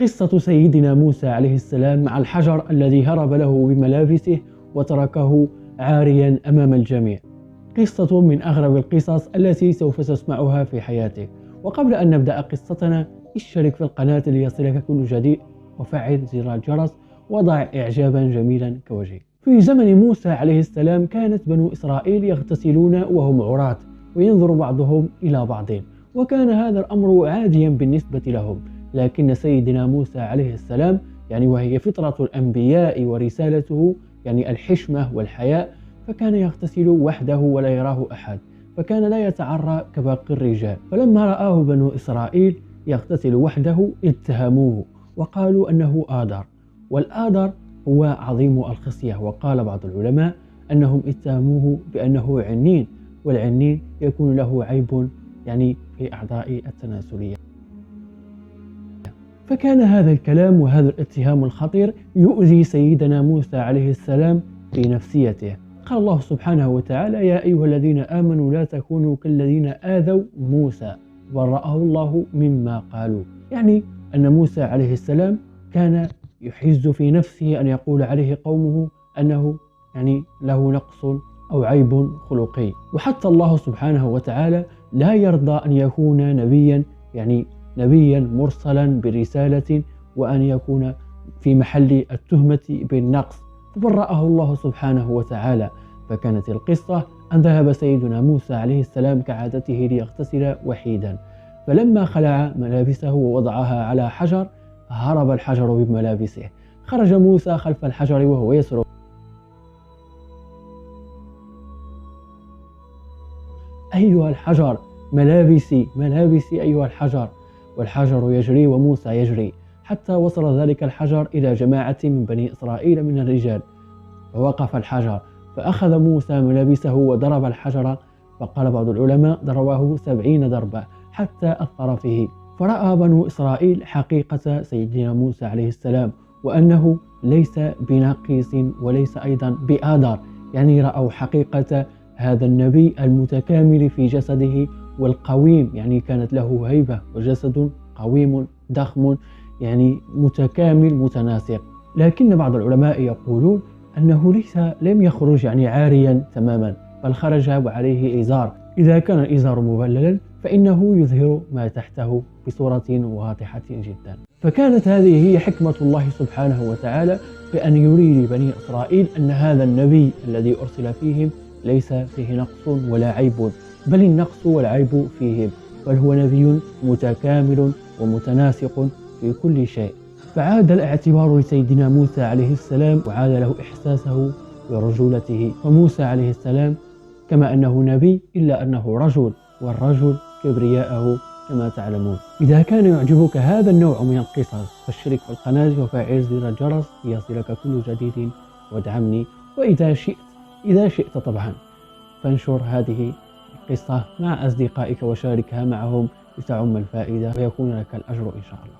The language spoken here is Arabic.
قصة سيدنا موسى عليه السلام مع الحجر الذي هرب له بملابسه وتركه عاريا أمام الجميع. قصة من أغرب القصص التي سوف تسمعها في حياتك. وقبل أن نبدأ قصتنا اشترك في القناة ليصلك كل جديد وفعل زر الجرس وضع إعجابا جميلا كوجهي. في زمن موسى عليه السلام كانت بنو إسرائيل يغتسلون وهم عراة وينظر بعضهم إلى بعض، وكان هذا الأمر عاديا بالنسبة لهم. لكن سيدنا موسى عليه السلام وهي فطرة الأنبياء ورسالته الحشمة والحياء، فكان يغتسل وحده ولا يراه أحد، فكان لا يتعرى كباقي الرجال. فلما رآه بنو إسرائيل يغتسل وحده اتهموه وقالوا أنه آدر، والآدر هو عظيم الخصية. وقال بعض العلماء أنهم اتهموه بأنه عنين، والعنين يكون له عيب في أعضاء التناسلية. فكان هذا الكلام وهذا الاتهام الخطير يؤذي سيدنا موسى عليه السلام في نفسيته. قال الله سبحانه وتعالى: يا أيها الذين آمنوا لا تكونوا كالذين آذوا موسى برأه الله مما قالوا. أن موسى عليه السلام كان يحز في نفسه أن يقول عليه قومه أنه له نقص أو عيب خلقي. وحتى الله سبحانه وتعالى لا يرضى أن يكون نبيا مرسلا برسالة وأن يكون في محل التهمة بالنقص، فبرأه الله سبحانه وتعالى. فكانت القصة أن ذهب سيدنا موسى عليه السلام كعادته ليغتسل وحيدا، فلما خلع ملابسه ووضعها على حجر هرب الحجر بملابسه. خرج موسى خلف الحجر وهو يصرخ: أيها الحجر، ملابسي ملابسي أيها الحجر. والحجر يجري وموسى يجري، حتى وصل ذلك الحجر إلى جماعة من بني إسرائيل من الرجال، فوقف الحجر، فأخذ موسى ملابسه وضرب الحجر، فقال بعض العلماء ضربه 70 ضربة حتى أثر فيه. فرأى بنو إسرائيل حقيقة سيدنا موسى عليه السلام، وأنه ليس بناقص وليس أيضا بآدر، رأوا حقيقة هذا النبي المتكامل في جسده والقويم، كانت له هيبة وجسد قويم ضخم متكامل متناسق. لكن بعض العلماء يقولون أنه لم يخرج عاريا تماما، بل خرج وعليه إزار. إذا كان الإزار مبللا فإنه يظهر ما تحته بصورة واضحة جدا. فكانت هذه هي حكمة الله سبحانه وتعالى بأن يري لبني إسرائيل أن هذا النبي الذي أرسل فيهم ليس فيه نقص ولا عيب، بل النقص والعيب فيهم، بل هو نبي متكامل ومتناسق في كل شيء. فعاد الاعتبار لسيدنا موسى عليه السلام وعاد له إحساسه برجولته. فموسى عليه السلام كما أنه نبي إلا أنه رجل، والرجل كبرياءه كما تعلمون. إذا كان يعجبك هذا النوع من القصص فاشترك في القناة وفعل زر الجرس ليصلك كل جديد وادعمني. وإذا شئت طبعا فانشر هذه القصة مع أصدقائك وشاركها معهم لتعم الفائدة ويكون لك الأجر إن شاء الله.